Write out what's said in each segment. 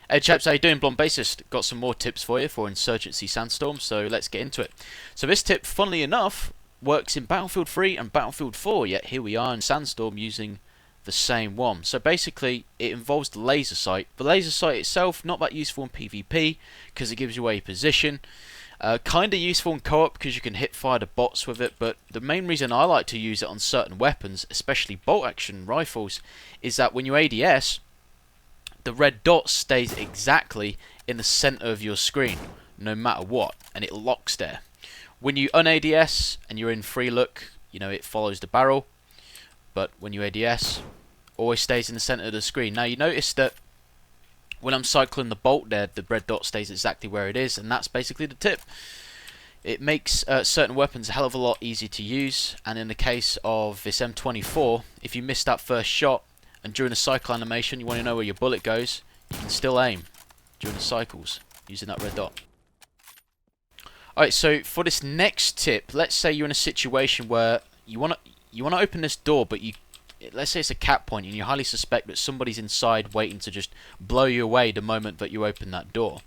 Hey chaps, how you doing? Blondbassist. Got some more tips for you for Insurgency Sandstorm, so let's get into it. So this tip, funnily enough, works in Battlefield 3 and Battlefield 4, yet here we are in Sandstorm using the same one. So basically, it involves the laser sight. The laser sight itself, not that useful in PvP, because it gives you a position. Kinda useful in co-op because you can hit fire the bots with it, but the main reason I like to use it on certain weapons, especially bolt action rifles, is that when you ADS, the red dot stays exactly in the center of your screen, no matter what, and it locks there. When you un-ADS and you're in free look, it follows the barrel, but when you ADS, always stays in the center of the screen. Now you notice that when I'm cycling the bolt there, the red dot stays exactly where it is, and that's basically the tip. It makes certain weapons a hell of a lot easier to use, and in the case of this M24, if you miss that first shot, and during a cycle animation you want to know where your bullet goes, you can still aim during the cycles using that red dot. Alright, so for this next tip, let's say you're in a situation where you want to open this door, but let's say it's a cap point and you highly suspect that somebody's inside waiting to just blow you away the moment that you open that door.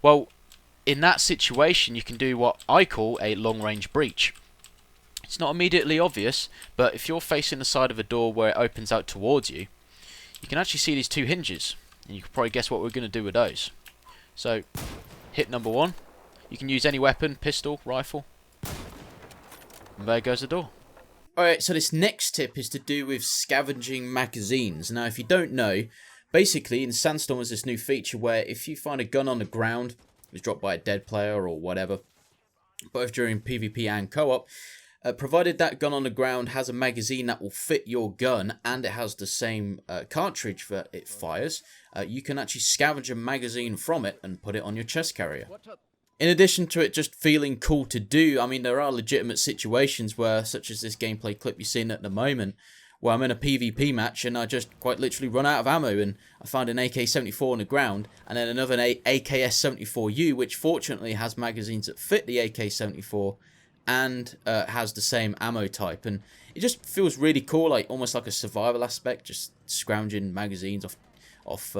Well, in that situation you can do what I call a long range breach. It's not immediately obvious, but if you're facing the side of a door where it opens out towards you, you can actually see these two hinges, and you can probably guess what we're going to do with those. So, hit number one. You can use any weapon, pistol, rifle, and there goes the door. Alright, so this next tip is to do with scavenging magazines. Now, if you don't know, basically in Sandstorm there's this new feature where if you find a gun on the ground, it was dropped by a dead player or whatever, both during PvP and co-op, provided that gun on the ground has a magazine that will fit your gun and it has the same cartridge that it fires, you can actually scavenge a magazine from it and put it on your chest carrier. In addition to it just feeling cool to do, I mean, there are legitimate situations where, such as this gameplay clip you're seeing at the moment, where I'm in a PvP match and I just quite literally run out of ammo and I find an AK-74 on the ground and then another AKS-74U, which fortunately has magazines that fit the AK-74 and has the same ammo type, and it just feels really cool, like almost like a survival aspect, just scrounging magazines off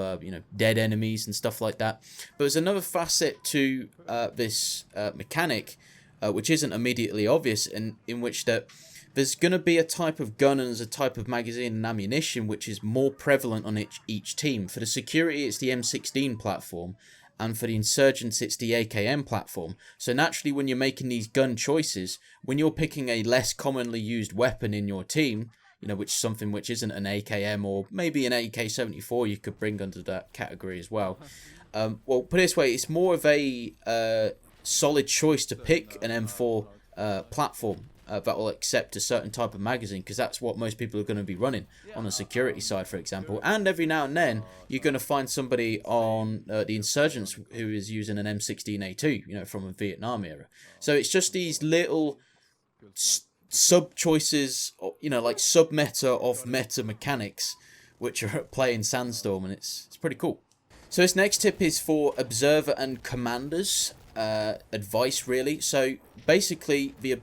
dead enemies and stuff like that. But there's another facet to this mechanic which isn't immediately obvious, in which that there's going to be a type of gun and there's a type of magazine and ammunition which is more prevalent on each team. For the security it's the M16 platform, and for the insurgents it's the AKM platform. So naturally when you're making these gun choices, when you're picking a less commonly used weapon in your team, which isn't an AKM or maybe an AK-74 you could bring under that category as well. Well, put it this way, it's more of a solid choice to pick an M4 platform that will accept a certain type of magazine, because that's what most people are going to be running on the security side, for example. And every now and then you're going to find somebody on the insurgents who is using an M16A2, from a Vietnam era. So it's just these little sub choices, like sub meta of meta mechanics, which are at play in Sandstorm, and it's pretty cool. So this next tip is for observer and commanders. Advice really. So basically the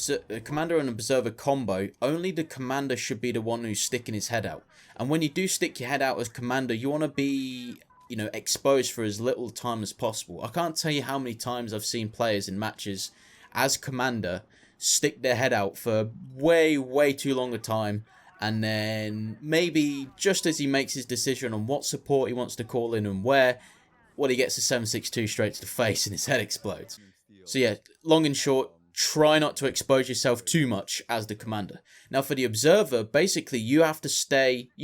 commander and observer combo, only the commander should be the one who's sticking his head out, and when you do stick your head out as commander, you want to be exposed for as little time as possible. I can't tell you how many times I've seen players in matches as commander stick their head out for way too long a time, and then maybe just as he makes his decision on what support he wants to call in and where, he gets a 7.62 straight to the face and his head explodes. So yeah, long and short, try not to expose yourself too much as the commander. Now for the observer, basically you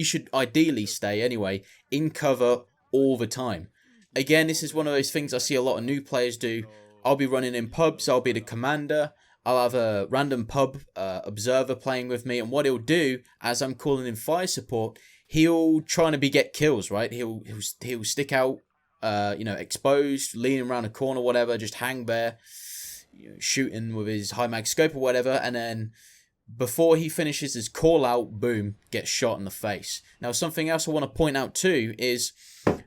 should ideally stay anyway, in cover all the time. Again, this is one of those things I see a lot of new players do. I'll be running in pubs, I'll be the commander, I'll have a random pub observer playing with me, and what he'll do as I'm calling in fire support, he'll try to get kills, right? He'll stick out, exposed, leaning around a corner, whatever, just hang there, shooting with his high mag scope or whatever, and then before he finishes his call out, boom, gets shot in the face. Now something else I want to point out too is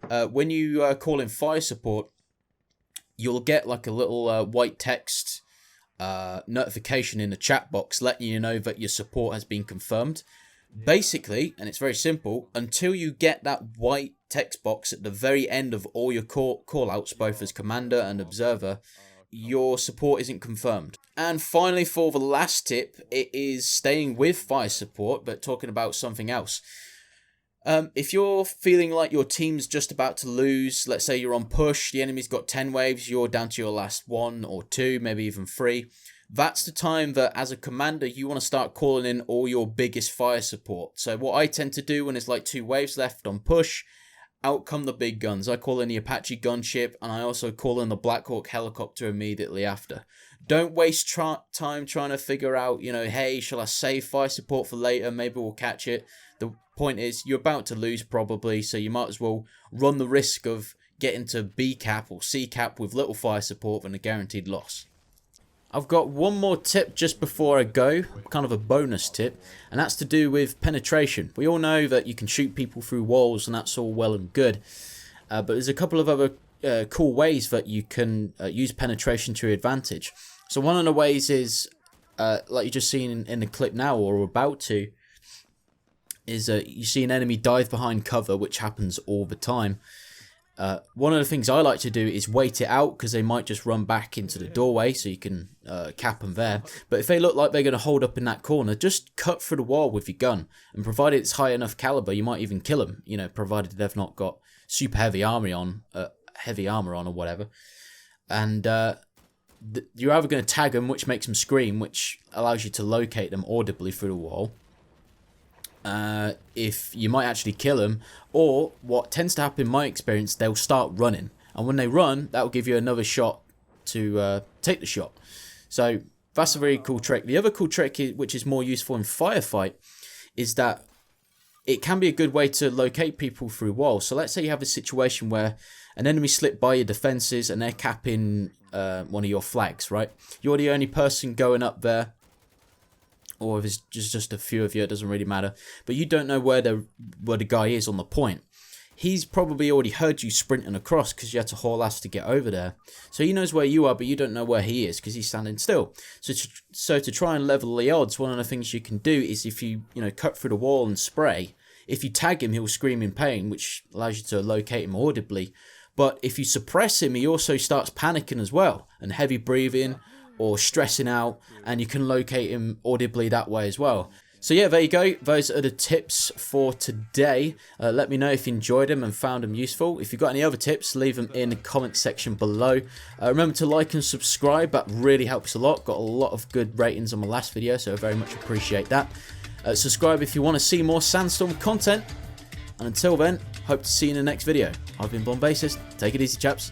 when you call in fire support, you'll get like a little white text notification in the chat box letting you know that your support has been confirmed. Basically, and it's very simple, until you get that white text box at the very end of all your call outs, both as commander and observer, your support isn't confirmed. And finally, for the last tip, it is staying with fire support, but talking about something else. If you're feeling like your team's just about to lose, let's say you're on push, the enemy's got 10 waves, you're down to your last 1 or 2, maybe even 3, that's the time that as a commander you want to start calling in all your biggest fire support. So what I tend to do when there's like 2 waves left on push, out come the big guns. I call in the Apache gunship, and I also call in the Black Hawk helicopter immediately after. Don't waste time trying to figure out, hey, shall I save fire support for later? Maybe we'll catch it. The point is, you're about to lose probably, so you might as well run the risk of getting to B cap or C cap with little fire support than a guaranteed loss. I've got one more tip just before I go, kind of a bonus tip, and that's to do with penetration. We all know that you can shoot people through walls, and that's all well and good, but there's a couple of other cool ways that you can use penetration to your advantage. So one of the ways is, like you just seen in the clip now, or about to, is you see an enemy dive behind cover, which happens all the time. One of the things I like to do is wait it out, because they might just run back into the doorway, so you can cap them there. But if they look like they're going to hold up in that corner, just cut through the wall with your gun, and provided it's high enough caliber, you might even kill them, provided they've not got super heavy armor on or whatever. And you're either going to tag them, which makes them scream, which allows you to locate them audibly through the wall. If you might actually kill them, or what tends to happen in my experience, they'll start running, and when they run, that will give you another shot to take the shot. So that's a very cool trick. The other cool trick, which is more useful in firefight, is that it can be a good way to locate people through walls. So let's say you have a situation where an enemy slipped by your defenses and they're capping one of your flags, right? You're the only person going up there, or if it's just a few of you, it doesn't really matter. But you don't know where the guy is on the point. He's probably already heard you sprinting across, because you had to haul ass to get over there. So he knows where you are, but you don't know where he is, because he's standing still. So to try and level the odds, one of the things you can do is, if you cut through the wall and spray, if you tag him, he'll scream in pain, which allows you to locate him audibly. But if you suppress him, he also starts panicking as well, and heavy breathing, or stressing out, and you can locate him audibly that way as well. So yeah, there you go. Those are the tips for today. Let me know if you enjoyed them and found them useful. If you've got any other tips, leave them in the comment section below. Remember to like and subscribe. That really helps a lot. Got a lot of good ratings on my last video, so I very much appreciate that. Subscribe if you want to see more Sandstorm content. And until then, hope to see you in the next video. I've been blondbassist. Take it easy, chaps.